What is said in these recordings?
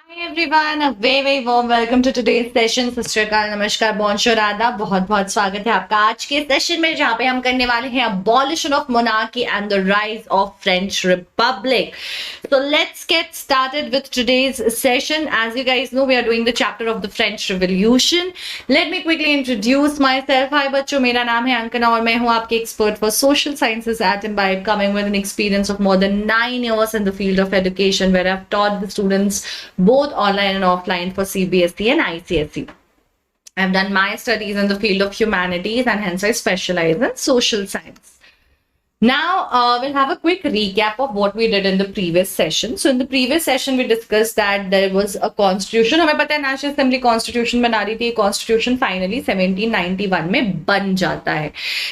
Hi everyone, a very warm welcome to today's session. सत श्री अकाल, नमस्कार, bonjour, आदाब, बहुत बहुत स्वागत है आपका आज के सेशन में जहां पे हम करने वाले हैं abolition of monarchy and the rise of French Republic. So let's get started with today's session. As you guys know, we are doing the chapter of the French Revolution. Let me quickly introduce myself. Hi बच्चों, मेरा नाम है अंकना और मैं हूँ आपकी expert for social sciences at Imbibe, coming with an experience of more than 9 years in the field of education, where I've taught the students both online and offline for CBSE and ICSE. I've done my studies in the field of humanities and hence I specialize in social science. Now, we'll have a quick recap of what we did in the previous session. So, in the previous session, we discussed that there was a constitution. हमें पता है National Assembly constitution बना रही थी. Constitution finally 1791 में बन जाता है.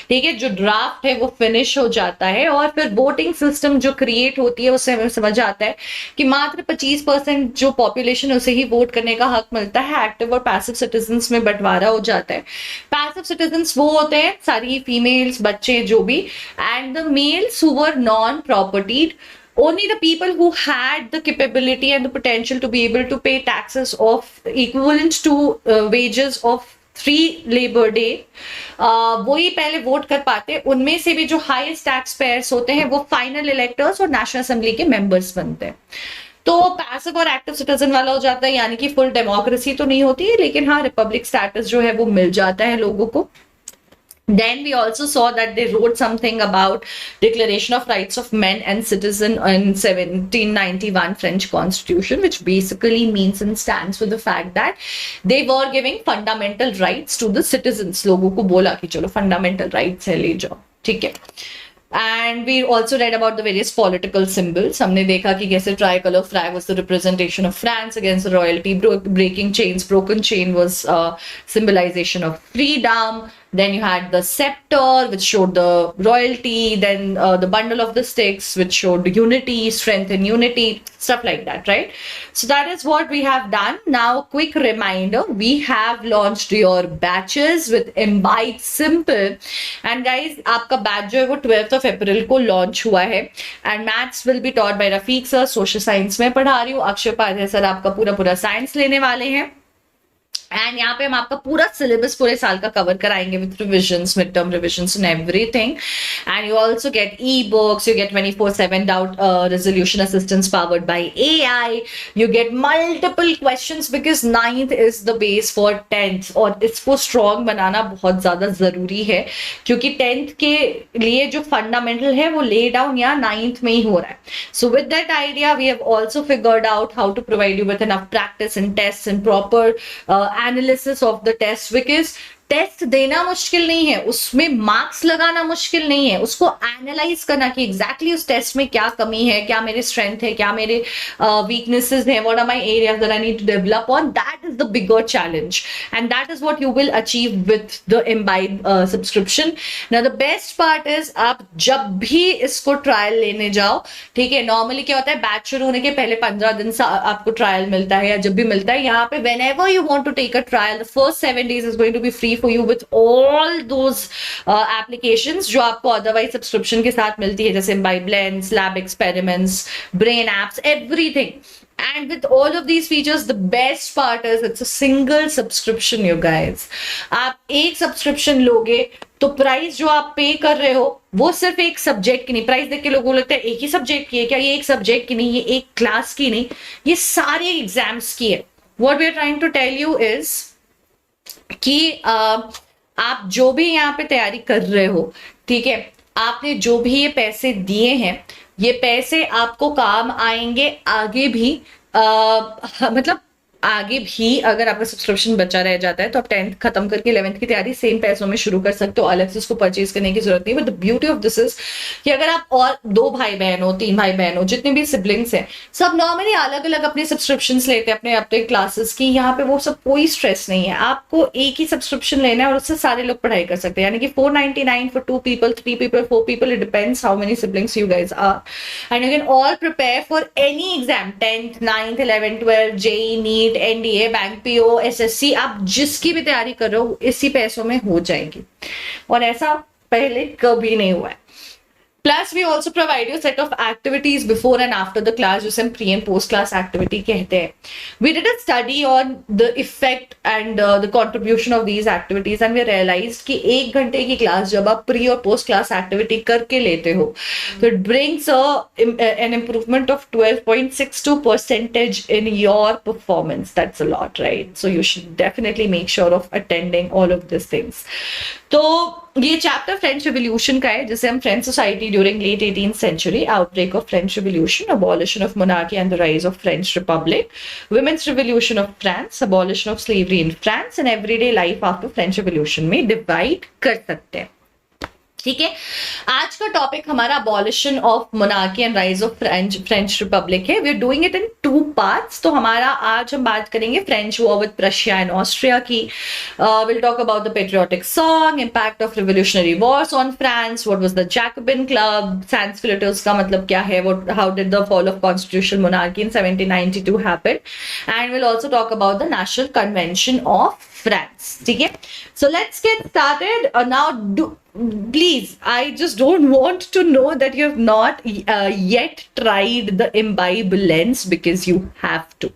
ठीक है, जो draft है वो finish हो जाता है और फिर voting system जो create होती है उससे हमें समझ आता है कि मात्र 25% जो population है उसे ही vote करने का हक मिलता है. Active और passive citizens में बंटवारा हो जाता है. Passive citizens वो होते हैं सारी females, बच्चे जो भी, and the males who were non-propertied, only the people who had the capability and the potential to be able to pay taxes of equivalent to wages of 3 labor day, वो ही पहले vote कर पाते. उनमें से भी जो हाईएस्ट टैक्स पेयर्स होते हैं वो फाइनल इलेक्टर्स और नेशनल असेंबली के मेंबर्स बनते हैं. तो पैसिव और एक्टिव सिटीजन वाला हो जाता है, यानी कि फुल डेमोक्रेसी तो नहीं होती है लेकिन हाँ रिपब्लिक स्टेटस जो है वो मिल जाता है लोगों को. Then we also saw that they wrote something about Declaration of Rights of Men and Citizen in 1791 French Constitution, which basically means and stands for the fact that they were giving fundamental rights to the citizens. लोगों को बोला कि चलो fundamental rights है ले जाओ, ठीक है. And we also read about the various political symbols. हमने देखा कि कैसे tricolor flag was the representation of France against the royalty. Breaking chains, broken chain was symbolization of freedom. Then you had the scepter, which showed the royalty. Then the bundle of the sticks, which showed unity, strength and unity, stuff like that, right? So that is what we have done. Now, quick reminder, we have launched your batches with Imbibe Simple. And guys, आपका batch जो है वो 12th of April को launch हुआ है. And maths will be taught by Rafiq sir, social science में पढ़ा रही हूँ. अक्षय उपाध्याय सर आपका पूरा science लेने वाले हैं. एंड यहाँ पे हम आपका पूरा सिलेबस पूरे साल का कवर कराएंगे with revisions, mid term revisions and everything. And you also get e books, you get 24/7 doubt resolution assistance powered by AI. You get multiple questions because 9th is the base for 10th और इसको strong बनाना बहुत ज्यादा जरूरी है क्योंकि 10th के लिए जो फंडामेंटल है वो ले डाउन यहाँ 9th में ही हो रहा है. So with that idea we have also figured out how to provide you with enough practice and test and proper analysis of the test, because test देना मुश्किल नहीं है, उसमें मार्क्स लगाना मुश्किल नहीं है, उसको एनालाइज करना कि एग्जैक्टली उस टेस्ट में क्या कमी है, क्या मेरे स्ट्रेंथ है, क्या मेरे वीकनेसेस हैं, what are my areas that I need to develop on. That is the bigger challenge and that is what you will achieve with the Imbibe subscription. Now the best part is आप जब भी इसको trial लेने जाओ, ठीक है, normally क्या होता है बैच शुरू होने के पहले 15 दिन से आपको ट्रायल मिलता है या जब भी मिलता है, यहाँ पे whenever you want to take a trial, the first 7 days is going to be free for you with all those applications जो आपको otherwise subscription के साथ मिलती है, जैसे Imbibe Lens, lab experiments, brain apps, everything. And with all of these features, the best part is it's a single subscription, you guys. आप एक subscription लोगे तो प्राइस जो आप पे कर रहे हो वो सिर्फ एक सब्जेक्ट की नहीं. प्राइस देख के लोगों को लगता है एक ही सब्जेक्ट की है क्या, ये एक सब्जेक्ट की नहीं, ये एक क्लास की नहीं, ये सारे एग्जाम्स की है. What we are trying to tell you is कि आप जो भी यहाँ पे तैयारी कर रहे हो, ठीक है, आपने जो भी ये पैसे दिए हैं ये पैसे आपको काम आएंगे आगे भी. मतलब आगे भी अगर आपका सब्सक्रिप्शन बचा रह जाता है तो आप 10th खत्म करके 11th की तैयारी सेम पैसों में शुरू कर सकते हो, अलग से उसको परचेज करने की जरूरत नहीं. But the beauty of this is कि अगर आप और 2 भाई बहन हो, 3 भाई बहन हो, जितने भी सिबलिंग्स हैं, सब नॉर्मली अलग अलग अपने सब्सक्रिप्शन लेते हैं अपने अपने क्लासेस की. यहाँ पे वो सब कोई स्ट्रेस नहीं है, आपको एक ही सब्सक्रिप्शन लेना है और उससे सारे लोग पढ़ाई कर सकते हैं. यानी कि 499 for 2 people, 3 people, 4 people, it depends how many siblings you guys are, and you can all prepare for any exam, 10th, 9th, 11th, 12th, JEE, NEET, NDA, bank PO, SSC, आप जिसकी भी तैयारी कर रहे हो इसी पैसों में हो जाएगी. और ऐसा पहले कभी नहीं हुआ है. Plus, we also provide you a set of activities before and after the class, जिसे हम pre and post class activity कहते हैं. We did a study on the effect and the contribution of these activities, and we realized कि 1 घंटे की class जब आप pre और post class activity करके लेते हो, so it brings an improvement of 12.62% in your performance. That's a lot, right? So you should definitely make sure of attending all of these things. तो ये चैप्टर फ्रेंच रिवोल्यूशन का है, जिसे हम French society during late 18th century, outbreak of French revolution, abolition of monarchy and the rise of French republic, women's revolution of France, abolition of slavery in France and everyday life after French revolution में divide कर सकते हैं. ठीक है, आज का topic हमारा abolition of monarchy and rise of French republic है. We are doing it in 2 parts. तो हमारा आज हम बात करेंगे French war with Prussia and Austria की. Will talk about the patriotic song, impact of revolutionary wars on France, what was the Jacobin club, सैंस-फिलेटर्स का मतलब क्या है, how did the fall of constitutional monarchy in 1792 happen, and will also talk about the national convention of France. ठीक है, so let's get started. Now please, I just don't want to know that you have not yet tried the imbibe lens, because you have to.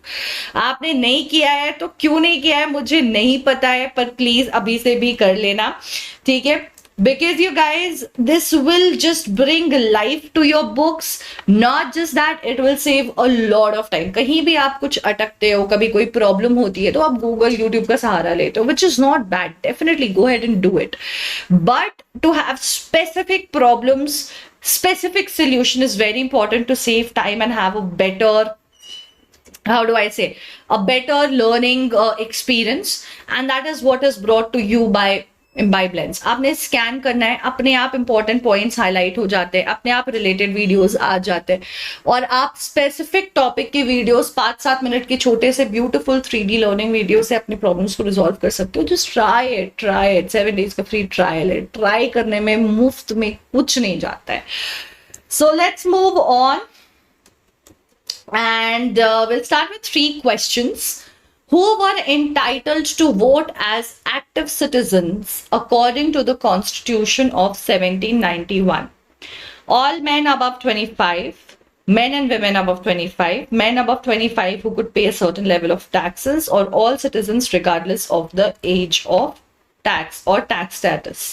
आपने नहीं किया है तो क्यों नहीं किया है मुझे नहीं पता है, पर प्लीज अभी से भी कर लेना. ठीक है, because you guys, this will just bring life to your books. Not just that, it will save a lot of time. कहीं भी आप कुछ अटकते हो, कभी कोई प्रॉब्लम होती है तो आप गूगल यूट्यूब का सहारा लेते हो, which is not bad. Definitely go ahead and do it, but to have specific problems, specific solution is very important to save time and have a better, how do I say, a better learning experience. And that is what is brought to you by imbibe lens. आपने scan करना है, अपने आप important points highlight हो जाते हैं, अपने आप रिलेटेड वीडियोस आ जाते हैं, और आप स्पेसिफिक टॉपिक के वीडियोस 5-7 मिनट के छोटे से ब्यूटीफुल 3D लर्निंग वीडियो से अपने प्रॉब्लम्स को रिजॉल्व कर सकते हो. Just try it. 7 डेज का फ्री ट्रायल है. ट्राई करने में मुफ्त में कुछ नहीं जाता है. So let's move on and we'll start with 3 questions. Who were entitled to vote as active citizens according to the Constitution of 1791? All men above 25, men and women above 25, men above 25 who could pay a certain level of taxes, or all citizens regardless of the age of tax or tax status.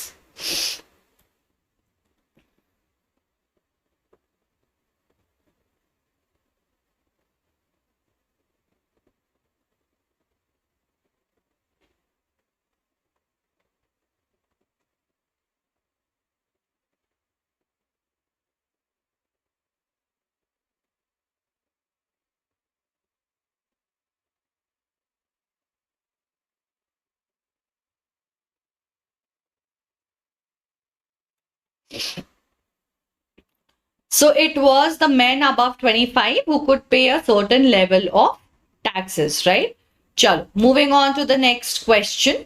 So it was the men above 25 who could pay a certain level of taxes, right? Chalo, moving on to the next question.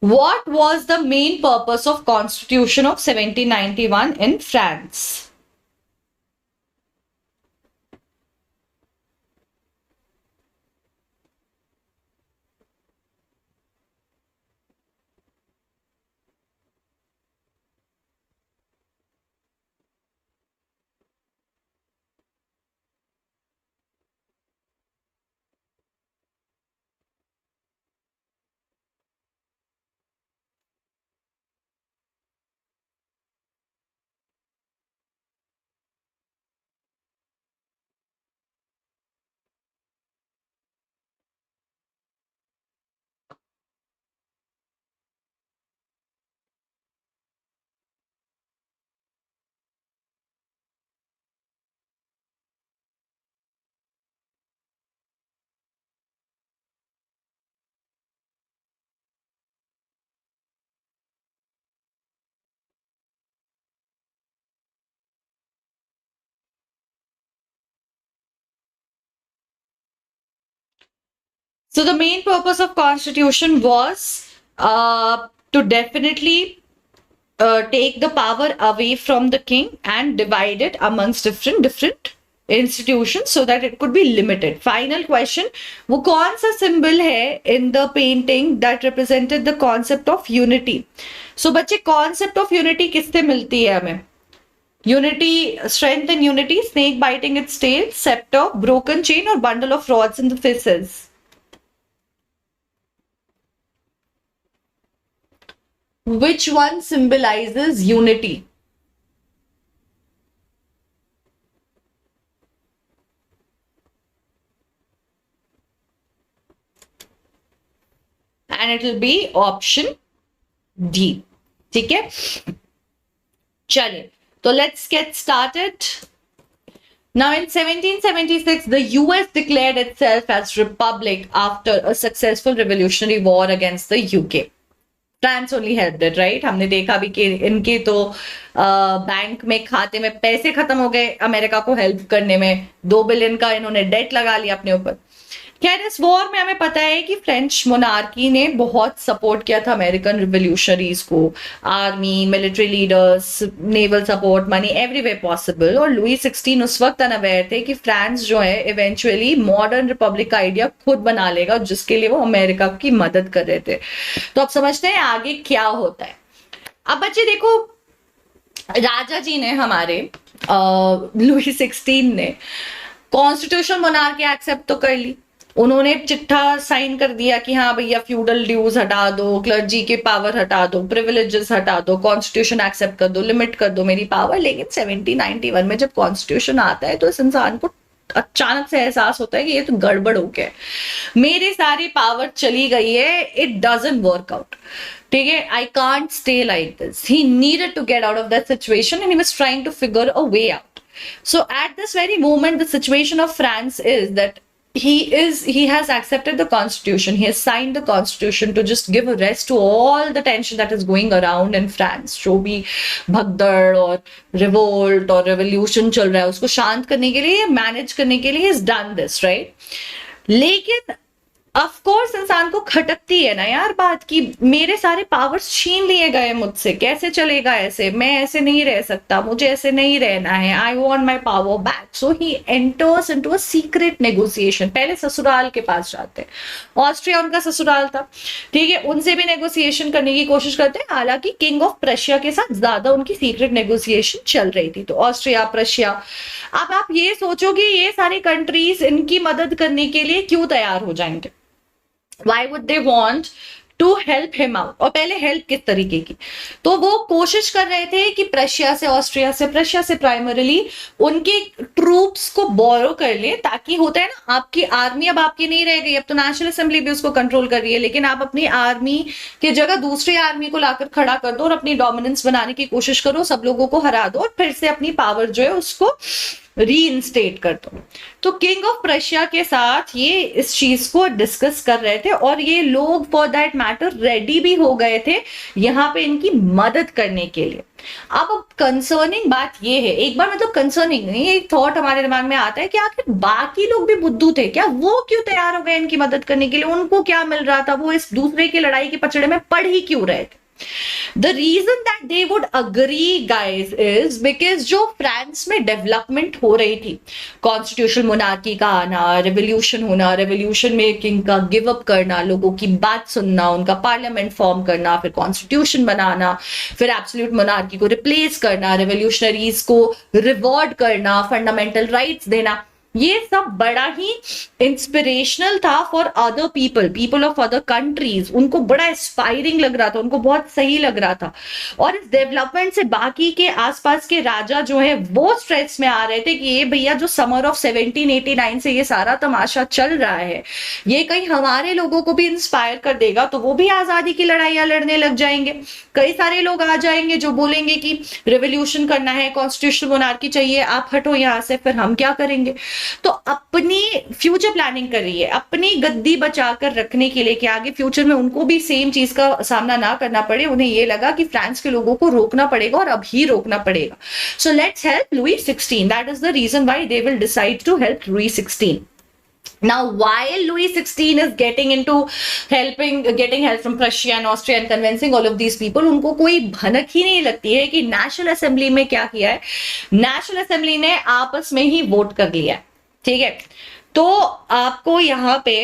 What was the main purpose of Constitution of 1791 in France? So the main purpose of Constitution was to definitely take the power away from the king and divide it amongst different institutions so that it could be limited. Final question, वो कौन सा symbol है in the painting that represented the concept of unity? So बच्चे concept of unity किससे मिलती है हमें? Unity, strength and unity, snake biting its tail, scepter, broken chain, or bundle of rods in the faces. Which one symbolizes unity? And it will be option D. ठीक है, चलिए, तो let's get started. Now, in 1776, the US declared itself as republic after a successful revolutionary war against the UK. France only help it, right? हमने देखा भी कि इनके तो बैंक में खाते में पैसे खत्म हो गए अमेरिका को हेल्प करने में, 2 बिलियन का इन्होंने डेट लगा लिया अपने ऊपर। खैर, इस वॉर में हमें पता है कि फ्रेंच मोनार्की ने बहुत सपोर्ट किया था अमेरिकन रिवोल्यूशनरीज को, army, military leaders, naval support, money, every way possible. और लुई 16 उस वक्त अनअवेयर थे कि फ्रांस जो है इवेंचुअली मॉडर्न रिपब्लिक का आइडिया खुद बना लेगा, जिसके लिए वो अमेरिका की मदद कर रहे थे। तो अब समझते हैं आगे क्या होता है। अब बच्चे देखो, राजा जी ने हमारे लुई 16 ने कॉन्स्टिट्यूशन मोनार्की एक्सेप्ट तो कर ली, उन्होंने चिट्ठा साइन कर दिया कि हाँ भैया फ्यूडल ड्यूज हटा दो, क्लर्जी के पावर हटा दो, प्रिविलेजेस हटा दो, कॉन्स्टिट्यूशन एक्सेप्ट कर दो, लिमिट कर दो मेरी पावर। लेकिन 1791 में जब कॉन्स्टिट्यूशन आता है तो इस इंसान को अचानक से एहसास होता है कि ये तो गड़बड़ हो गया, मेरी सारी पावर चली गई है, इट डजंट वर्क आउट। ठीक है, I can't stay like this. He needed to get out of that situation and he was trying to figure a way out. So at this very moment, the situation of France is that he has accepted the constitution, he has signed the constitution to just give a rest to all the tension that is going around in France। जो भी भगदड़ और revolt और revolution चल रहा है उसको शांत करने के लिए, मैनेज करने के लिए has done this, right? लेकिन ऑफ कोर्स इंसान को खटकती है ना यार बात कि मेरे सारे पावर्स छीन लिए गए मुझसे, कैसे चलेगा ऐसे, मैं ऐसे नहीं रह सकता, मुझे ऐसे नहीं रहना है, I want my power back. So he enters into a secret negotiation. पहले ससुराल के पास जाते हैं, ऑस्ट्रिया उनका ससुराल था, ठीक है, उनसे भी नेगोशिएशन करने की कोशिश करते हैं। हालांकि किंग ऑफ प्रशिया के साथ ज्यादा उनकी सीक्रेट नेगोशिएशन चल रही थी। तो ऑस्ट्रिया, प्रशिया, अब आप ये सोचो कि ये सारी कंट्रीज इनकी मदद करने के लिए क्यों तैयार हो जाएंगे? Why would they want to help him out? और पहले हेल्प किस तरीके की? तो वो कोशिश कर रहे थे कि प्रशिया से, ऑस्ट्रिया से, प्रशिया से प्राइमरीली उनके ट्रूप्स को बोरो कर ले, ताकि होता है ना, आपकी आर्मी अब आपकी नहीं रह गई, अब तो नेशनल असेंबली भी उसको कंट्रोल कर रही है, लेकिन आप अपनी आर्मी की जगह दूसरी आर्मी को लाकर खड़ा कर दो और अपनी डोमिनेंस बनाने की कोशिश करो, सब लोगों को हरा दो और फिर से अपनी पावर जो है उसको रीइंस्टेट कर दो। तो किंग ऑफ प्रशिया के साथ ये इस चीज को डिस्कस कर रहे थे और ये लोग फॉर दैट मैटर रेडी भी हो गए थे यहाँ पे इनकी मदद करने के लिए। अब कंसर्निंग बात ये है, एक बार मतलब कंसर्निंग नहीं, एक थॉट हमारे दिमाग में आता है कि आखिर बाकी लोग भी बुद्धू थे क्या? वो क्यों तैयार हो गए इनकी मदद करने के लिए? उनको क्या मिल रहा था? वो इस दूसरे की लड़ाई के पचड़े में पड़ ही क्यों रहे थे? The reason that they would agree guys is because जो फ्रांस में डेवलपमेंट हो रही थी, कॉन्स्टिट्यूशन मोनार्की का आना, रेवोल्यूशन होना, रेवोल्यूशन में किंग का गिव अप करना, लोगों की बात सुनना, उनका पार्लियामेंट फॉर्म करना, फिर कॉन्स्टिट्यूशन बनाना, फिर एब्सोल्यूट मोनार्की को रिप्लेस करना, रेवोल्यूशनरीज को रिवॉर्ड करना, फंडामेंटल राइट्स देना, ये सब बड़ा ही इंस्पिरेशनल था for other people of other countries. उनको बड़ा इंस्पायरिंग लग रहा था, उनको बहुत सही लग रहा था। और इस डेवलपमेंट से बाकी के आसपास के राजा जो है वो स्ट्रेस में आ रहे थे कि ये भैया जो समर ऑफ 1789 से ये सारा तमाशा चल रहा है, ये कहीं हमारे लोगों को भी इंस्पायर कर देगा तो वो भी आजादी की लड़ाइयां लड़ने लग जाएंगे। कई सारे लोग आ जाएंगे जो बोलेंगे कि रेवोल्यूशन करना है, कॉन्स्टिट्यूशन मोनार्की चाहिए, आप हटो यहां से, फिर हम क्या करेंगे? तो अपनी फ्यूचर प्लानिंग कर रही है, अपनी गद्दी बचाकर रखने के लिए कि आगे फ्यूचर में उनको भी सेम चीज का सामना ना करना पड़े। उन्हें ये लगा कि फ्रांस के लोगों को रोकना पड़ेगा और अभी रोकना पड़ेगा। So let's help Louie 16। That is the reason why they will decide to help Louie 16। Now, while Louis XVI is getting help from Prussia and Austria and convincing all of these people, उनको कोई भनक ही नहीं लगती है कि national assembly में क्या किया है। नेशनल असेंबली ने आपस में ही वोट कर लिया है, ठीक है। तो आपको यहां पे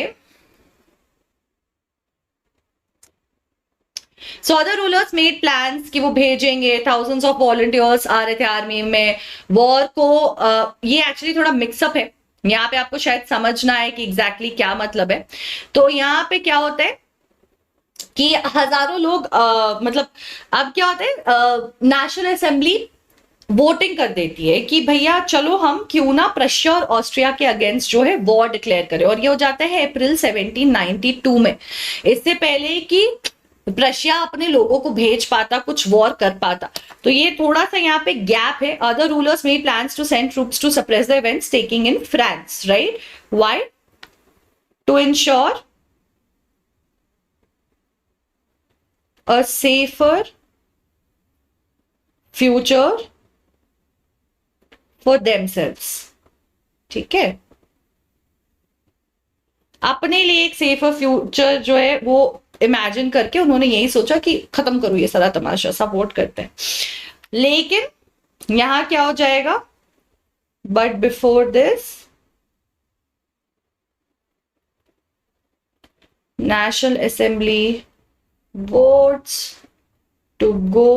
so other rulers made plans कि वो भेजेंगे, थाउजेंड्स ऑफ वॉलंटियर्स आ रहे थे आर्मी में वॉर को। ये एक्चुअली थोड़ा मिक्सअप है, यहाँ पे आपको शायद समझना है कि एग्जैक्टली क्या मतलब है। तो यहाँ पे क्या होता है कि हजारों लोग मतलब अब क्या होता है, नेशनल असेंबली वोटिंग कर देती है कि भैया चलो हम क्यों ना प्रशिया और ऑस्ट्रिया के अगेंस्ट जो है वॉर डिक्लेयर करें, और ये हो जाता है अप्रैल 1792 में। इससे पहले कि प्रशिया अपने लोगों को भेज पाता, कुछ वॉर कर पाता। तो ये थोड़ा सा यहाँ पे गैप है। Other rulers made plans to send troops to suppress the events taking in France, right? Why? To ensure a safer future for themselves। ठीक है, अपने लिए एक सेफर फ्यूचर जो है वो इमेजिन करके उन्होंने यही सोचा कि खत्म करो ये सारा तमाशा, सब वोट करते हैं। लेकिन यहां क्या हो जाएगा, but before this national assembly votes to go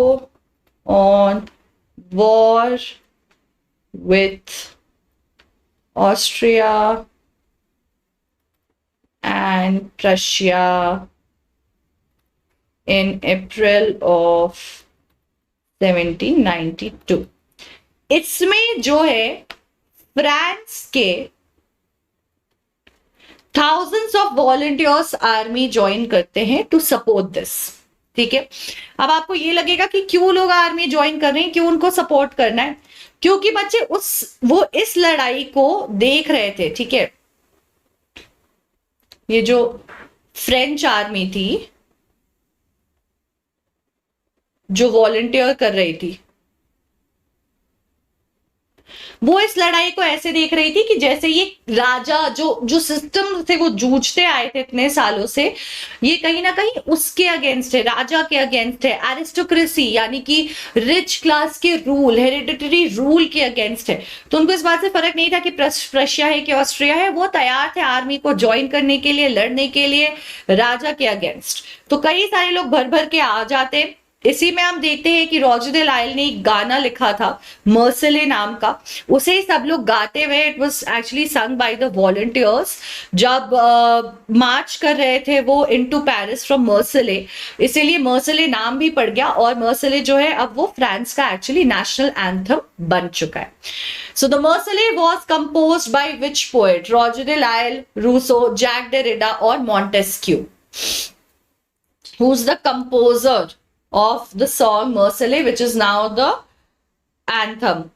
on war with Austria and Prussia in April of 1792। इसमें जो है फ्रांस के thousands of volunteers army join करते हैं टू सपोर्ट दिस। ठीक है, अब आपको ये लगेगा कि क्यों लोग आर्मी ज्वाइन कर रहे हैं, क्यों उनको सपोर्ट करना है? क्योंकि बच्चे वो इस लड़ाई को देख रहे थे। ठीक है, ये जो फ्रेंच आर्मी थी जो वॉलंटियर कर रही थी, वो इस लड़ाई को ऐसे देख रही थी कि जैसे ये राजा जो सिस्टम से वो जूझते आए थे इतने सालों से, ये कहीं ना कहीं उसके अगेंस्ट है, राजा के अगेंस्ट है, एरिस्टोक्रेसी यानी कि रिच क्लास के रूल, हेरिडिटरी रूल के अगेंस्ट है। तो उनको इस बात से फर्क नहीं था कि प्रशिया है कि ऑस्ट्रिया है, वो तैयार थे आर्मी को ज्वाइन करने के लिए, लड़ने के लिए राजा के अगेंस्ट। तो कई सारे लोग भर भर के आ जाते। इसी में हम देखते हैं कि रॉजर दे लायल ने एक गाना लिखा था मर्सले नाम का, उसे ही सब लोग गाते हुए, it was actually sung by the volunteers जब मार्च कर रहे थे वो इनटू पेरिस फ्रॉम मर्सले, इसीलिए मर्सले नाम भी पड़ गया। और मर्सले जो है अब वो फ्रांस का एक्चुअली नेशनल एंथम बन चुका है। So the मर्सले was composed by which poet? Roger they Lyell, Rousseau, Jack Derrida और Montesquieu. Who's the composer of the song Marseillaise, which is now the anthem?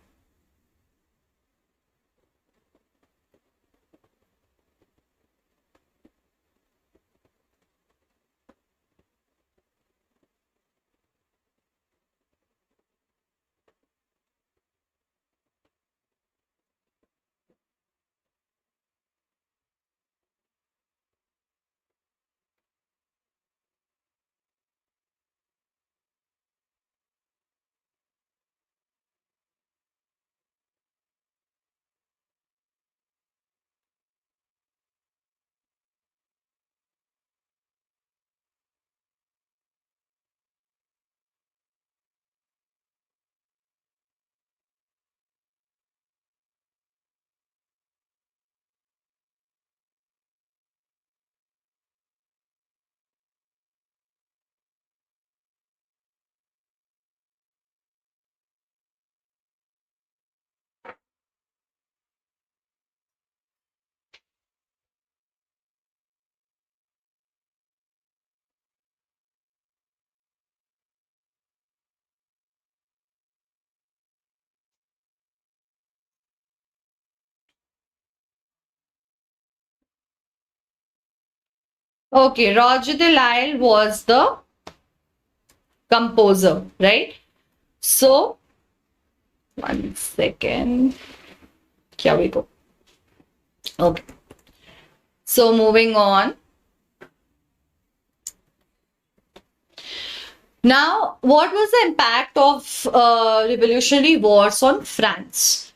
Okay, Roger de Lisle was the composer, right? So, one second. Here we go. Okay. So, moving on. Now, what was the impact of revolutionary wars on France?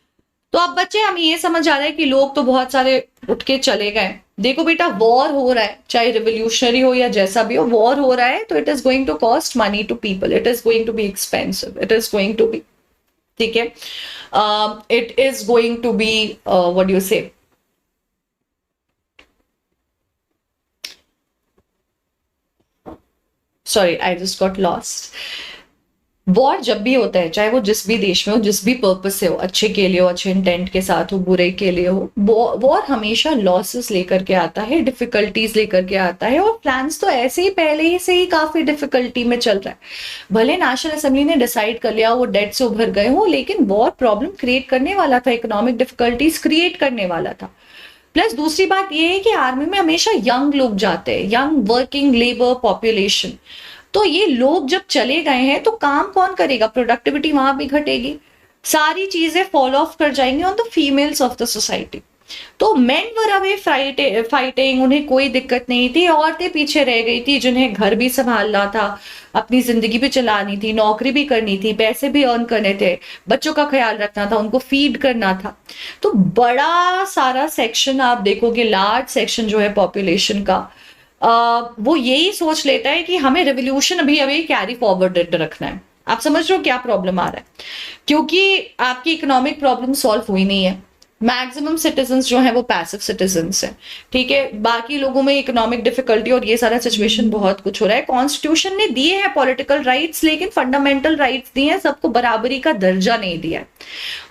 तो तो अब बच्चे हम ये समझ आ रहा है कि लोग तो बहुत सारे उठ के चले गए। देखो बेटा, वॉर हो रहा है, चाहे रिवोल्यूशनरी हो या जैसा भी हो, वॉर हो रहा है तो it is going to cost money to people, it is going to be expensive, it is going to be, ठीक है, it is going to be what you say, sorry I just got lost. War जब भी होता है, चाहे वो जिस भी देश में हो, जिस भी पर्पस से हो, अच्छे के लिए हो, अच्छे इंटेंट के साथ हो, बुरे के लिए हो, वॉर हमेशा लॉसेस लेकर के आता है, डिफिकल्टीज लेकर के आता है। और प्लान्स तो ऐसे ही पहले ही से ही काफी डिफिकल्टी में चल रहा है। भले नेशनल असेंबली ने डिसाइड कर लिया वो डेट से उभर गए हो, लेकिन वॉर प्रॉब्लम क्रिएट करने वाला था, इकोनॉमिक डिफिकल्टीज क्रिएट करने वाला था। प्लस दूसरी बात ये है कि आर्मी में हमेशा यंग लोग जाते हैं, यंग वर्किंग लेबर पॉपुलेशन। तो ये लोग जब चले गए हैं तो काम कौन करेगा, प्रोडक्टिविटी वहां भी घटेगी, सारी चीजें फॉल ऑफ कर जाएंगी on the females of the society. तो मेन वर अवे फाइटिंग, उन्हें कोई दिक्कत नहीं थी, औरतें पीछे रह गई थी जिन्हें घर भी संभालना था, अपनी जिंदगी भी चलानी थी, नौकरी भी करनी थी, पैसे भी अर्न करने थे, बच्चों का ख्याल रखना था, उनको फीड करना था। तो बड़ा सारा सेक्शन आप देखोगे, लार्ज सेक्शन जो है पॉपुलेशन का, वो यही सोच लेता है कि हमें रेवोल्यूशन अभी अभी कैरी फॉरवर्ड रखना है। आप समझ रहे हो क्या प्रॉब्लम आ रहा है, क्योंकि आपकी इकोनॉमिक प्रॉब्लम सॉल्व हुई नहीं है। मैक्सिमम सिटीजन जो है वो पैसिव सिटीजन है, ठीक है, बाकी लोगों में इकोनॉमिक डिफिकल्टी और ये सारा सिचुएशन बहुत कुछ हो रहा है। कॉन्स्टिट्यूशन ने दिए हैं पॉलिटिकल राइट्स, लेकिन फंडामेंटल राइट्स दिए हैं, सबको बराबरी का दर्जा नहीं दिया।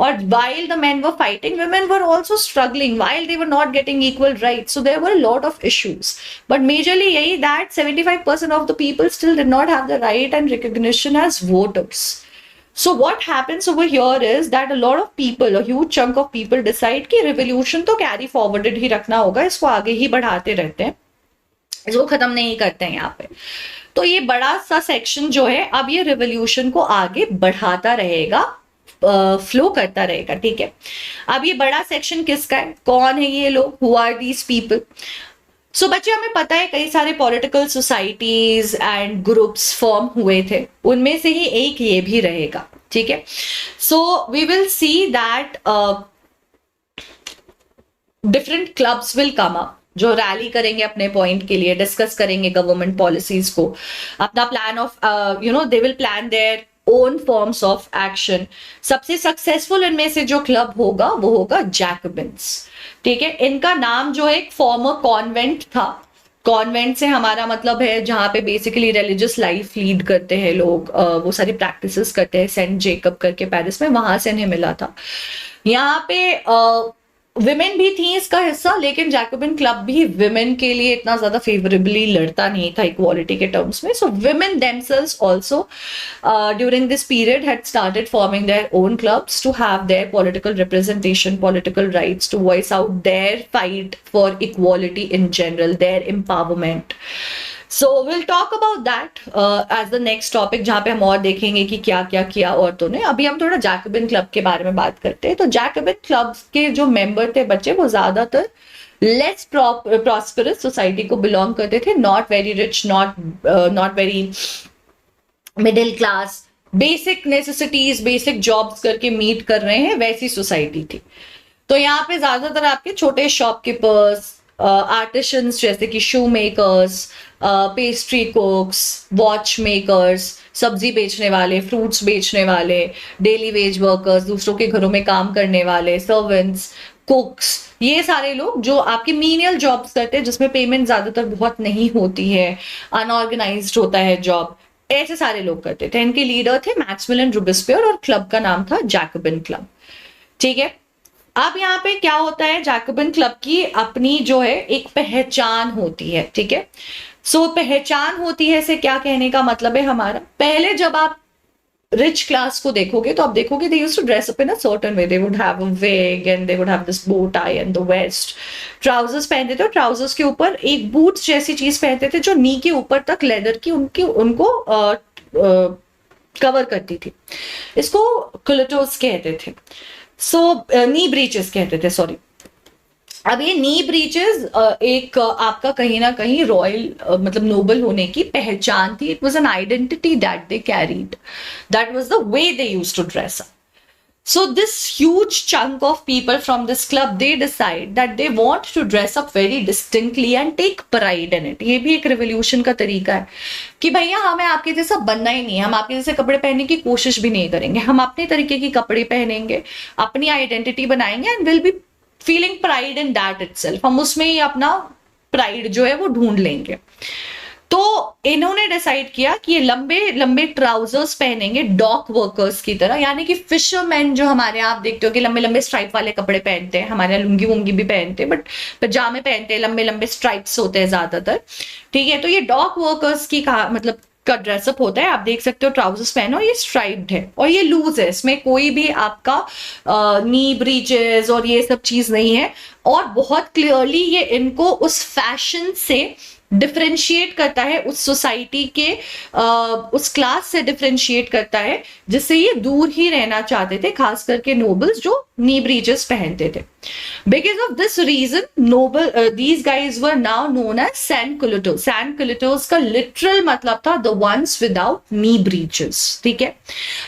और while the men were fighting, women were also struggling while they were not getting equal rights, so there were a lot of issues, but majorly yahi that 75% of the people still did not have the right and recognition as voters. So what happens over here is that a lot of people, a huge chunk of people decide कि revolution तो carry forwarded ही रखना होगा, इसको आगे ही बढ़ाते रहते हैं, इसको खत्म नहीं करते हैं यहाँ पे। तो ये बड़ा सा सेक्शन जो है अब ये रिवोल्यूशन को आगे बढ़ाता रहेगा, फ्लो करता रहेगा, ठीक है। अब ये बड़ा सेक्शन किसका है, कौन है ये लोग, हु आर दीज पीपल। सो बच्चे, हमें पता है कई सारे political societies and groups form हुए थे, उनमें से ही एक ये भी रहेगा, ठीक है। So we will see that different clubs will come up, जो रैली करेंगे अपने पॉइंट के लिए, डिस्कस करेंगे गवर्नमेंट पॉलिसीज को, अपना plan of they will plan their own forms of action. सबसे सक्सेसफुल इनमें से जो क्लब होगा वो होगा जैकबिन्स, ठीक है। इनका नाम जो है एक फॉर्मर कॉन्वेंट था, कॉन्वेंट से हमारा मतलब है जहाँ पे बेसिकली रिलीजियस लाइफ लीड करते हैं लोग, वो सारी प्रैक्टिसेस करते हैं, सेंट जेकब करके पेरिस में, वहां से इन्हें मिला था। यहाँ पे विमेन भी थी इसका हिस्सा, लेकिन जैकोबिन क्लब भी विमेन के लिए इतना ज्यादा फेवरेबली लड़ता नहीं था इक्वालिटी के टर्म्स में। So women themselves also during this period had started forming their own clubs to have their political representation, political rights, to voice out their fight for equality in general, their empowerment. So will talk about that as the next topic, जहां पे हम और देखेंगे कि क्या क्या किया औरतों ने। अभी हम थोड़ा जैकोबिन क्लब के बारे में बात करते हैं। तो जैकोबिन क्लब के जो मेंबर थे बच्चे, वो ज्यादातर लेस प्रॉस्परस सोसाइटी को बिलोंग करते थे, not very rich, not very middle class, basic necessities, basic jobs करके मीट कर रहे हैं, वैसी सोसाइटी थी। तो यहाँ पे ज्यादातर आपके छोटे शॉपकीपर्स, आर्टिशंस जैसे कि shoe makers, pastry cooks, watch makers, सब्जी बेचने वाले, फ्रूट्स बेचने वाले, डेली वेज वर्कर्स, दूसरों के घरों में काम करने वाले, सर्वेंट्स, कुक्स, ये सारे लोग जो आपके मीनियल जॉब्स करते हैं जिसमें पेमेंट ज्यादातर बहुत नहीं होती है, अनऑर्गेनाइज्ड होता है जॉब, ऐसे सारे लोग करते थे। इनके लीडर थे मैक्समिलियन रोबेस्पियर और क्लब का नाम था जैकोबिन क्लब, ठीक है। अब यहाँ पे क्या होता है, जैकोबिन क्लब की अपनी जो है एक पहचान होती है, ठीक है। सो पहचान होती है से क्या कहने का मतलब है हमारा, पहले जब आप रिच क्लास को देखोगे तो आप देखोगे they used to dress up in a certain way, they would have a wig and they would have this bow tie and the vest, trousers पहनते थे और ट्राउजर्स के ऊपर एक बूट्स जैसी चीज पहनते थे जो नी के ऊपर तक लेदर की उनको कवर करती थी। इसको क्लिटोस कहते थे, नी ब्रीचेस कहते थे, सॉरी। अब ये नी ब्रीचेस एक आपका कहीं ना कहीं रॉयल मतलब नोबल होने की पहचान थी। It was an identity that they carried, that was the way they used to dress up. So this huge chunk of people from this club, they decide that they want to dress up very distinctly and take pride in it. ये भी एक revolution का तरीका है कि भैया हमें आपके जैसा बनना ही नहीं है, हम आपके जैसे कपड़े पहनने की कोशिश भी नहीं करेंगे, हम अपने तरीके की कपड़े पहनेंगे, अपनी आइडेंटिटी बनाएंगे and will be feeling pride in that itself. हम उसमें ही अपना प्राइड जो है वो ढूंढ लेंगे। तो इन्होंने डिसाइड किया कि ये लंबे लंबे ट्राउजर्स पहनेंगे डॉक वर्कर्स की तरह, यानी कि फिशरमैन जो हमारे यहाँ आप देखते हो कि लंबे लंबे स्ट्राइप वाले कपड़े पहनते हैं, हमारे यहाँ लुंगी वुंगी भी पहनते हैं, बट पजामे पहनते हैं, लंबे लंबे स्ट्राइप्स होते हैं ज्यादातर। ठीक है, तो ये डॉक वर्कर्स की कहा मतलब का ड्रेसअप होता है। आप देख सकते हो ट्राउजर्स पहनो, ये स्ट्राइप्ड है और ये लूज है, इसमें कोई भी आपका नी ब्रीचेस और ये सब चीज नहीं है, और बहुत क्लियरली ये इनको उस फैशन से डिफरेंशिएट करता है, उस सोसाइटी के उस क्लास से डिफरेंशिएट करता है जिससे ये दूर ही रहना चाहते थे, खास करके नोबल्स जो नी ब्रीचेस पहनते थे। Because of this reason noble these guys were now known as sans-culottes. Sans-culottes का लिटरल मतलब था the ones without knee breeches. ठीक है,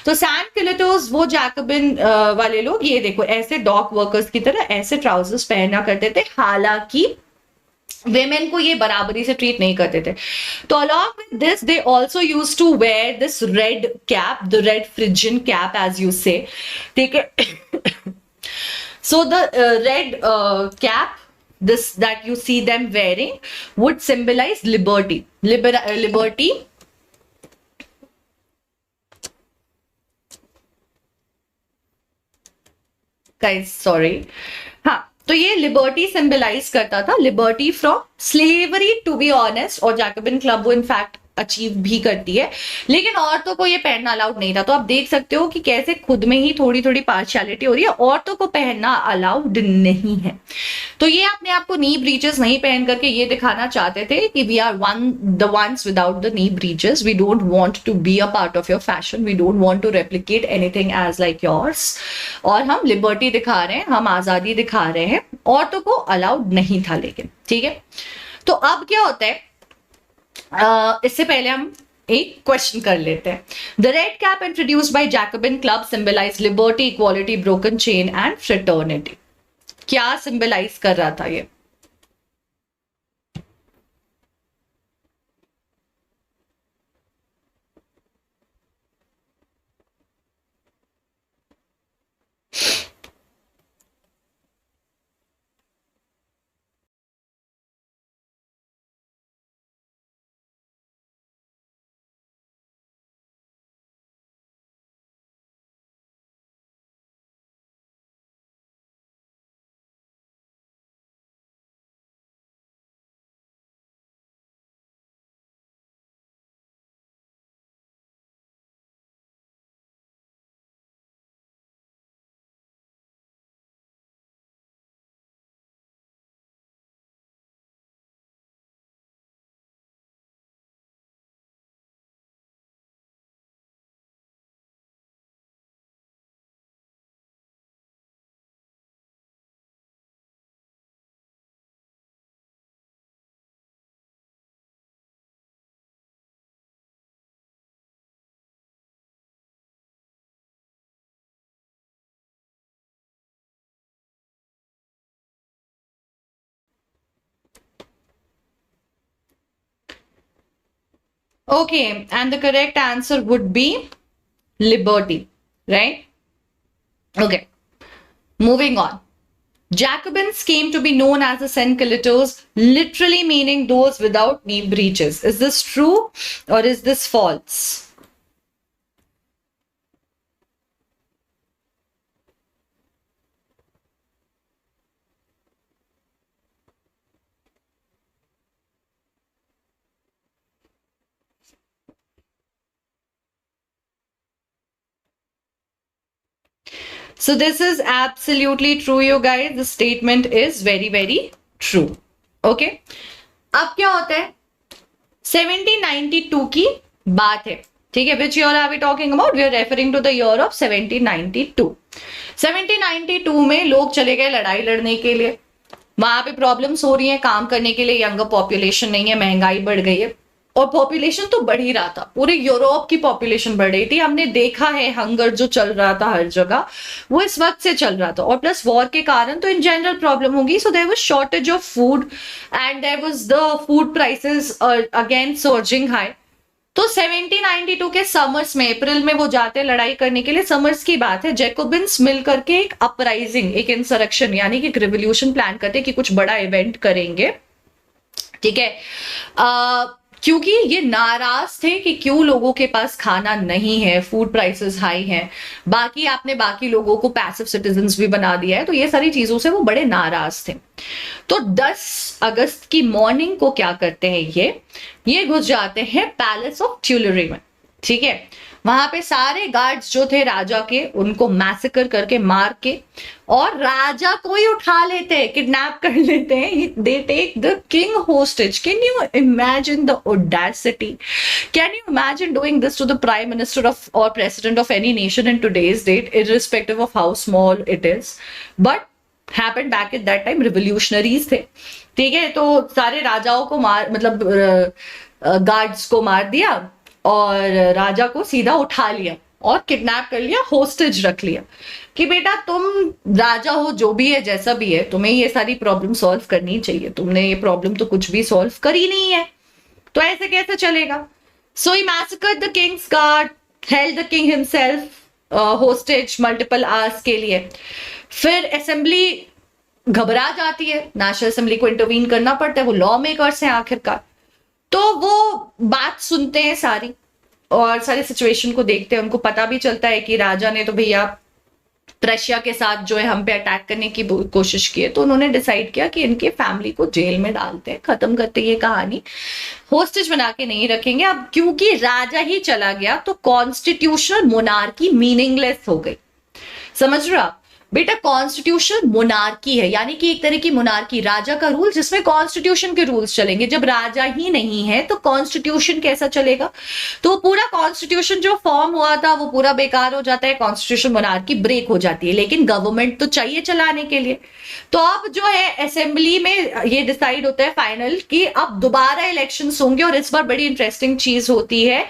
तो सैनकुलिटोस वो जैकबिन वाले लोग, ये देखो ऐसे डॉक वर्कर्स की तरह ऐसे ट्राउजर्स पहना करते थे, हालांकि वेमेन को ये बराबरी से ट्रीट नहीं करते थे। तो along with this they also use to wear this red cap, the red Phrygian cap as you say. ठीक है, so the red cap this that you see them wearing would symbolize liberty. Liberty guys, sorry, हाँ, तो ये liberty symbolize करता था, liberty from slavery to be honest, और Jacobin club वो in fact achieve भी करती है, लेकिन औरतों को ये पहनना अलाउड नहीं था। तो आप देख सकते हो कि कैसे खुद में ही थोड़ी थोड़ी पार्शियलिटी हो रही है, औरतों को पहनना अलाउड नहीं है। तो ये अपने आप को नी ब्रीचेस नहीं पहन करके ये दिखाना चाहते थे कि we are the ones without the knee breeches, we don't want to be a part of your fashion, we don't want to replicate anything as like yours, और हम लिबर्टी दिखा रहे हैं, हम आजादी दिखा रहे हैं। औरतों को अलाउड नहीं था लेकिन। ठीक है, तो अब क्या होता है, इससे पहले हम एक क्वेश्चन कर लेते हैं। The red cap introduced by Jacobin club symbolize liberty, equality, broken chain and fraternity. क्या सिंबलाइज कर रहा था ये? Okay, and the correct answer would be liberty, right? Okay, moving on. Jacobins came to be known as the Senculitors, literally meaning those without knee breeches. Is this true or is this false? So this is absolutely true, you guys. The statement is very, very true. Okay. अब क्या होता है, 1792 की बात है। ठीक है, which year are we talking about? We are referring to the year of 1792. 1792 में लोग चले गए लड़ाई लड़ने के लिए, वहां पे प्रॉब्लम्स हो रही हैं काम करने के लिए, यंगर पॉपुलेशन नहीं है, महंगाई बढ़ गई है, और पॉपुलेशन तो बढ़ ही रहा था, पूरे यूरोप की पॉपुलेशन बढ़ रही थी। हमने देखा है हंगर जो चल रहा था हर जगह, वो इस वक्त से चल रहा था, और प्लस वॉर के कारण तो इन जनरल प्रॉब्लम होगी। So there was shortage of food and there was the food prices again surging high. तो 1792 के समर्स में, अप्रैल में वो जाते हैं लड़ाई करने के लिए। समर्स की बात है, जैकोबिन्स मिल करके एक अपराइजिंग, एक इंसरेक्शन यानी कि एक रिवोल्यूशन प्लान करते हैं कि कुछ बड़ा इवेंट करेंगे, ठीक है। क्योंकि ये नाराज थे कि क्यों लोगों के पास खाना नहीं है, फूड प्राइसेस हाई हैं, बाकी आपने बाकी लोगों को पैसिव सिटीजन्स भी बना दिया है, तो ये सारी चीजों से वो बड़े नाराज थे। तो 10 अगस्त की मॉर्निंग को क्या करते हैं, ये घुस जाते हैं पैलेस ऑफ ट्यूलरी में, ठीक है। वहां पे सारे गार्ड्स जो थे राजा के, उनको मैसेकर करके, मार के, और राजा को ही उठा लेते हैं, किडनैप कर लेते हैं। They take the king hostage. Can you imagine the audacity? Can you imagine doing this to the prime minister of और president of any nation in today's date, irrespective of how small it is? But happened back at that time, revolutionaries थे, ठीक है। तो सारे राजाओं को मार, मतलब गार्ड्स को मार दिया, और राजा को सीधा उठा लिया और किडनैप कर लिया, होस्टेज रख लिया कि बेटा तुम राजा हो, जो भी है, जैसा भी है, तुम्हें ये सारी प्रॉब्लम सॉल्व करनी चाहिए, तुमने ये प्रॉब्लम तो कुछ भी सॉल्व करी नहीं है, तो ऐसे कैसे चलेगा? So he massacred the king's guard, held the king himself hostage multiple hours के लिए। फिर असेंबली घबरा जाती है, नेशनल असेंबली को इंटरवीन करना पड़ता है, वो लॉ मेकर्स हैं आखिरकार। तो वो बात सुनते हैं सारी, और सारी सिचुएशन को देखते हैं। उनको पता भी चलता है कि राजा ने तो भैया प्रशिया के साथ जो है हम पे अटैक करने की कोशिश की है, तो उन्होंने डिसाइड किया कि इनके फैमिली को जेल में डालते हैं, खत्म करते ये कहानी, होस्टेज बना के नहीं रखेंगे। अब क्योंकि राजा ही चला गया तो कॉन्स्टिट्यूशनल मोनार्की मीनिंगलेस हो गई। समझ रहे हो आप बेटा? कॉन्स्टिट्यूशनल मोनार्की है, यानी कि एक तरह की मोनार्की, राजा का रूल जिसमें कॉन्स्टिट्यूशन के रूल्स चलेंगे। जब राजा ही नहीं है तो कॉन्स्टिट्यूशन कैसा चलेगा? तो पूरा कॉन्स्टिट्यूशन जो फॉर्म हुआ था वो पूरा बेकार हो जाता है, कॉन्स्टिट्यूशन मोनार्की ब्रेक हो जाती है। लेकिन गवर्नमेंट तो चाहिए चलाने के लिए। तो अब जो है असेंबली में ये डिसाइड होता है फाइनल कि अब दोबारा इलेक्शन होंगे, और इस बार बड़ी इंटरेस्टिंग चीज होती है,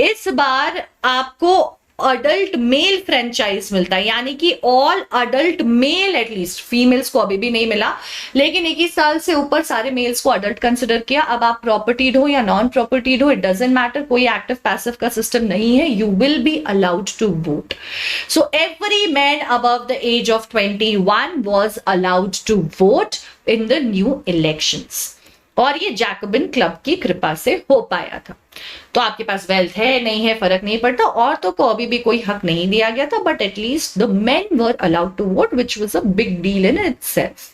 इस बार आपको अडल्ट मेल फ्रेंचाइज मिलता है, यानी कि all adult mail, at least females को अभी भी नहीं मिला, लेकिन 21 साल से ऊपर सारे मेल्स को अडल्ट कंसिडर किया। अब आप प्रॉपर्टीड हो या नॉन प्रॉपर्टीड हो, इट डजंट मैटर, कोई एक्टिव पैसिव का सिस्टम नहीं है, you will be allowed to vote. So every man above the age of 21 was allowed to vote in the new elections, और ये जैकोबिन क्लब की कृपा से हो पाया था। तो आपके पास वेल्थ है नहीं है फर्क नहीं पड़ता, औरतों को अभी भी कोई हक नहीं दिया गया था, but at least the men were allowed to vote, which was a big deal in itself.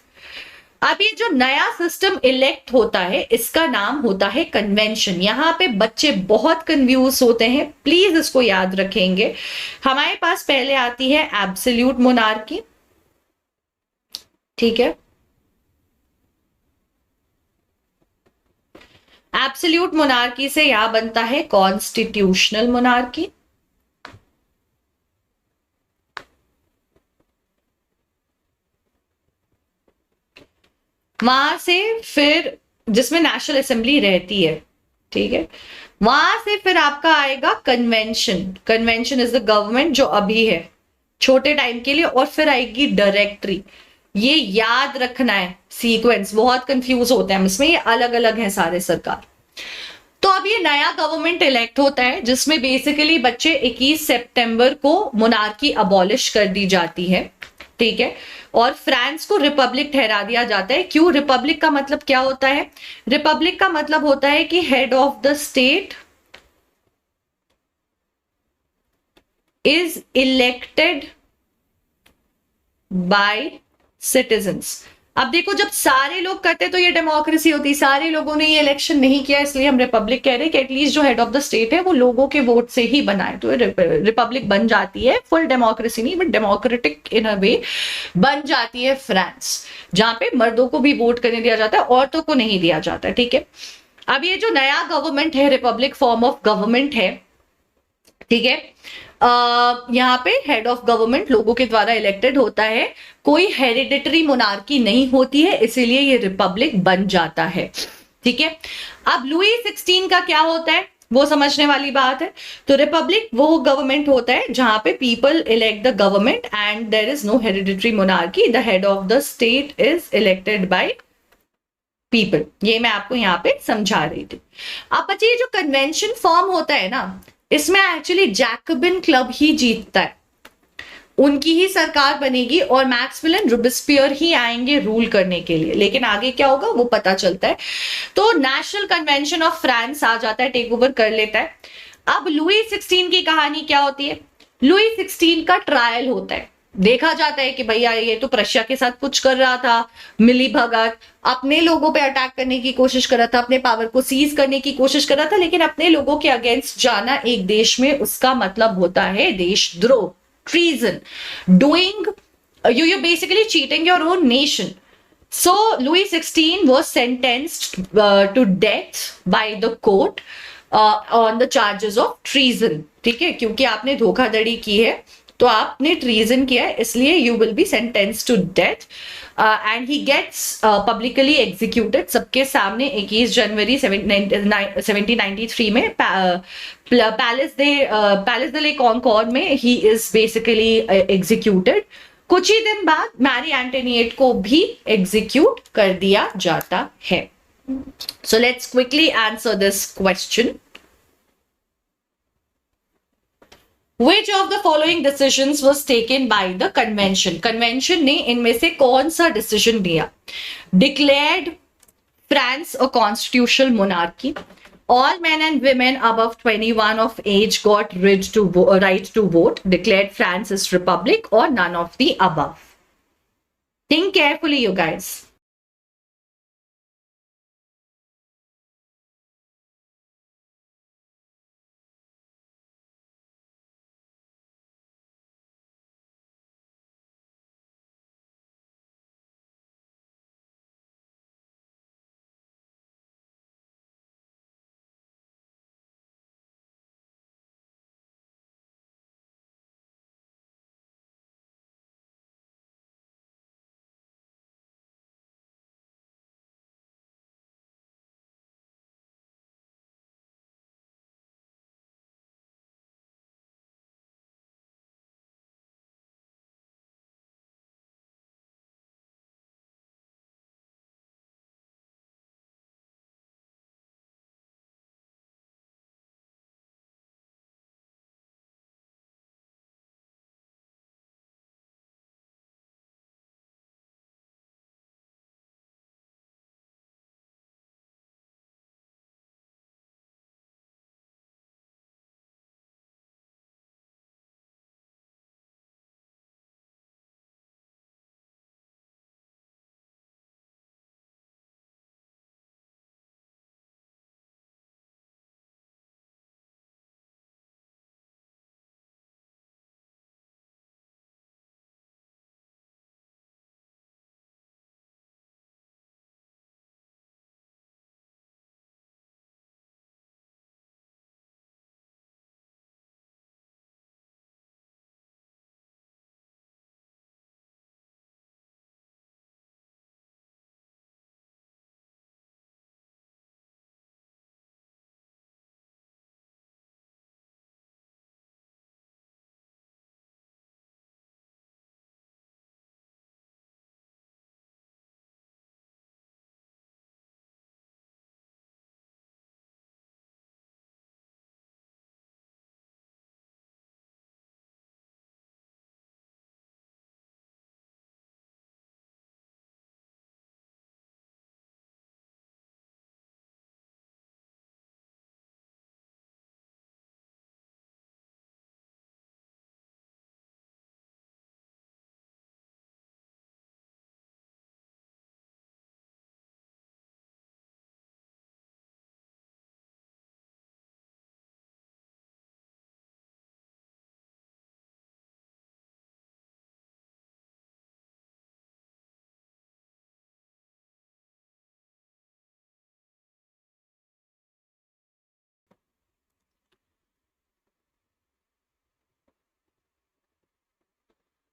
अब ये जो नया सिस्टम इलेक्ट होता है, इसका नाम होता है कन्वेंशन। यहां पे बच्चे बहुत कंफ्यूज होते हैं, प्लीज इसको याद रखेंगे। हमारे पास पहले आती है एब्सोल्यूट मोनार्की, ठीक है। एब्सोल्यूट मोनार्की से यहां बनता है कॉन्स्टिट्यूशनल मोनार्की, वहां से फिर जिसमें नेशनल असेंबली रहती है, ठीक है, वहां से फिर आपका आएगा convention. Convention is the government जो अभी है छोटे टाइम के लिए, और फिर आएगी डायरेक्टरी। ये याद रखना है सीक्वेंस, बहुत कंफ्यूज होते हैं हम इसमें, ये अलग अलग है सारे सरकार। तो अब ये नया गवर्नमेंट इलेक्ट होता है जिसमें बेसिकली बच्चे 21 सितंबर को मोनार्की अबॉलिश कर दी जाती है, ठीक है, और फ्रांस को रिपब्लिक ठहरा दिया जाता है। क्यों? रिपब्लिक का मतलब क्या होता है? रिपब्लिक का मतलब होता है कि head of the state is elected bye citizens. अब देखो, जब सारे लोग करते तो ये डेमोक्रेसी होती, सारे लोगों ने ये इलेक्शन नहीं किया, इसलिए हम रिपब्लिक कह रहे हैं कि एटलीस्ट जो हेड ऑफ द स्टेट है वो लोगों के वोट से ही बना है, तो रिपब्लिक बन जाती है। फुल डेमोक्रेसी नहीं, बट डेमोक्रेटिक इन अ वे बन जाती है फ्रांस, जहां पे मर्दों को भी वोट करने दिया जाता है, औरतों को नहीं दिया जाता है, ठीक है। अब ये जो नया गवर्नमेंट है, रिपब्लिक फॉर्म ऑफ गवर्नमेंट है, ठीक है, यहाँ पे हेड ऑफ गवर्नमेंट लोगों के द्वारा इलेक्टेड होता है, कोई हेरिडिटरी मोनार्की नहीं होती है, इसीलिए ये रिपब्लिक बन जाता है, ठीक है। अब लुई 16 का क्या होता है वो समझने वाली बात है। तो रिपब्लिक वो गवर्नमेंट होता है जहां पे people elect the government and there is no hereditary monarchy, the head of the state is elected by people. ये मैं आपको यहाँ पे समझा रही थी। अब बच्चे ये जो कन्वेंशन फॉर्म होता है ना, इसमें एक्चुअली जैकबिन क्लब ही जीतता है, उनकी ही सरकार बनेगी और मैक्सवेल रोबेस्पियर ही आएंगे रूल करने के लिए, लेकिन आगे क्या होगा वो पता चलता है। तो नेशनल कन्वेंशन ऑफ फ्रांस आ जाता है, टेक ओवर कर लेता है। अब लुई 16 की कहानी क्या होती है, लुई 16 का ट्रायल होता है, देखा जाता है कि भैया ये तो प्रशिया के साथ कुछ कर रहा था, मिली भगत, अपने लोगों पे अटैक करने की कोशिश कर रहा था, अपने पावर को सीज करने की कोशिश कर रहा था, लेकिन अपने लोगों के अगेंस्ट जाना एक देश में उसका मतलब होता है देशद्रोह, treason, doing you're basically cheating your own nation. So Louis XVI was sentenced to death by the court on the charges of treason. ठीक है, क्योंकि आपने धोखाधड़ी की है तो आपने ट्रीजन किया है, इसलिए you will be sentence to death and he gets publicly executed सबके सामने 21 जनवरी 1793 में पैलेस दे ले कॉनकॉर्ड में ही इज बेसिकली एग्जीक्यूटेड। कुछ ही दिन बाद मैरी एंटोनिएट को भी एग्जीक्यूट कर दिया जाता है। So let's quickly answer this question. Which of the following decisions was taken by the convention? Convention ने इनमें से कौन सा decision दिया? Declared France a constitutional monarchy. All men and women above 21 of age got right to vote. Declared France as republic, or none of the above. Think carefully, you guys.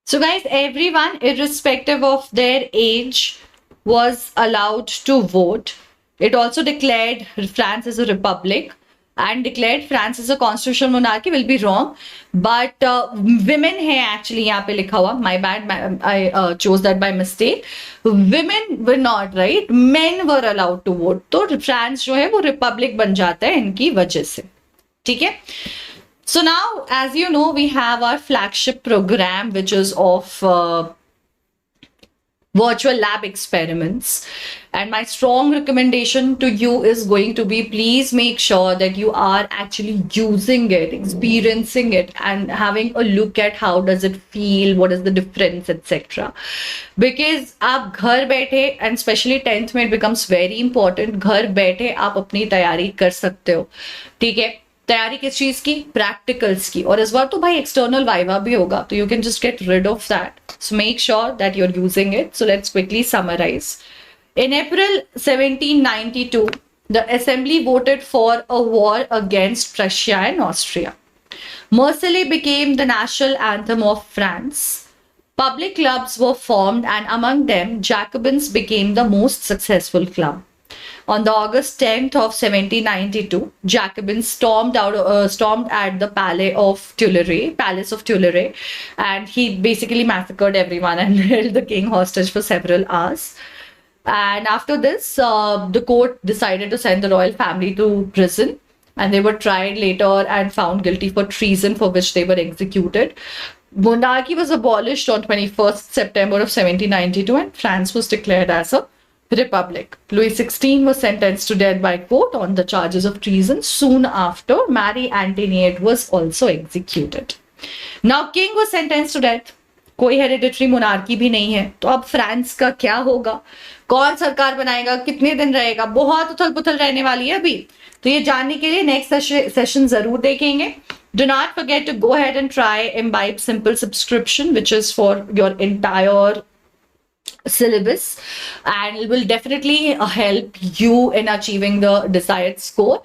So guys, everyone, irrespective of their age, was allowed to vote. It also declared France as a republic and declared France as a constitutional monarchy. Will be wrong, but women है actually यहाँ पे लिखा हुआ. My bad, I chose that by mistake. Women were not, right? Men were allowed to vote. तो France जो है वो Republic बन जाता है इनकी वजह से. ठीक है. So now, as you know, we have our flagship program, which is of virtual lab experiments. And my strong recommendation to you is going to be, please make sure that you are actually using it, experiencing it, and having a look at how does it feel, what is the difference, etc. Because आप घर बैठे, and especially 10th में it becomes very important, घर बैठे आप अपनी तैयारी कर सकते हो. ठीक है. तैयारी किस चीज की? प्रैक्टिकल्स की. और इस बार तो भाई एक्सटर्नल वाइवा भी होगा, तो you can just get rid of that. So make sure that you are using it. So let's quickly summarize. In April 1792, the assembly voted for a war against Prussia and Austria. Marseillaise became the national anthem of France. Public clubs were formed, and among them, Jacobins became the most successful club. On the August 10th of 1792, Jacobins stormed at the Palace of Tuileries, and he basically massacred everyone and held the king hostage for several hours. And after this, the court decided to send the royal family to prison, and they were tried later and found guilty for treason, for which they were executed. Monarchy was abolished on 21st September of 1792, and France was declared as a republic. Louis XVI was sentenced to death by court on the charges of treason. Soon after, Marie Antoinette was also executed. Now, king was sentenced to death. कोई hereditary monarchy भी नहीं है. तो अब France का क्या होगा? कौन सरकार बनाएगा? कितने दिन रहेगा? बहुत उथल पुथल रहने वाली है अभी. तो ये जानने के लिए नेक्स्ट सेशन जरूर देखेंगे. Do not forget to go ahead and try Imbibe Simple subscription, which is for your entire syllabus, and it will definitely help you in achieving the desired score.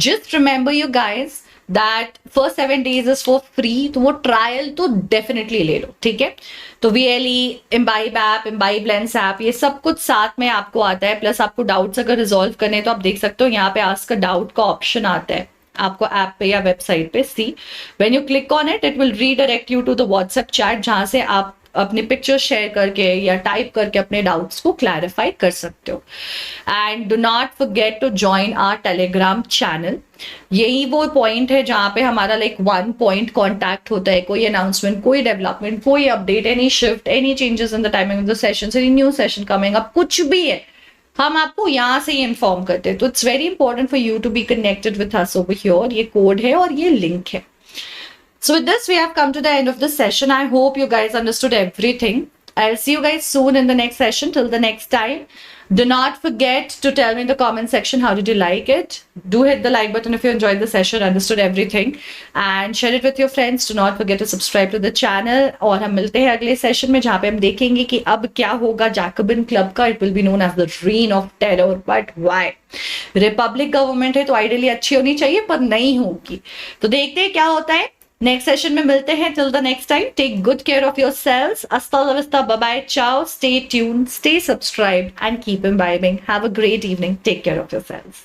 Just remember, you guys, that first 7 days is for free. तो वो trial तो definitely ले लो. ठीक है. तो VLE, Imbibe app, Imbibe Lens app, ये सब कुछ साथ में आपको आता है. प्लस आपको डाउट्स अगर रिजॉल्व करने तो आप देख सकते हो यहाँ पे आस्क अ डाउट का ऑप्शन आता है आपको ऐप पे या वेबसाइट पे. See when you click on it, it will redirect you to the WhatsApp chat, जहां से आप अपने पिक्चर शेयर करके या टाइप करके अपने डाउट्स को क्लैरिफाई कर सकते हो. And do not forget to join our Telegram channel. यही वो पॉइंट है जहां पे हमारा लाइक 1 पॉइंट कॉन्टैक्ट होता है. कोई अनाउंसमेंट, कोई डेवलपमेंट, कोई update, any shift, any changes in the timing of the session, any new session coming up, कुछ भी है, हम आपको यहाँ से ही इन्फॉर्म करते हैं. तो it's very important for you to be connected with us over here. ये कोड है और ये लिंक है. So with this, we have come to the end of the session. I hope you guys understood everything. I'll see you guys soon in the next session. Till the next time, do not forget to tell me in the comment section how did you like it. Do hit the like button if you enjoyed the session, understood everything, and share it with your friends. Do not forget to subscribe to the channel. और हम मिलते हैं अगले session में, जहाँ पे हम देखेंगे कि अब क्या होगा जैकबिन क्लब का. It will be known as the reign of terror. But why? Republic government है तो आइडियली अच्छी होनी चाहिए, पर नहीं होगी. तो देखते हैं क्या होता है. नेक्स्ट सेशन में मिलते हैं. Till the next time, take good care of yourselves. Hasta vista, bye bye, ciao, stay tuned, stay subscribed, and keep imbibing. Have a great evening. Take care of yourselves.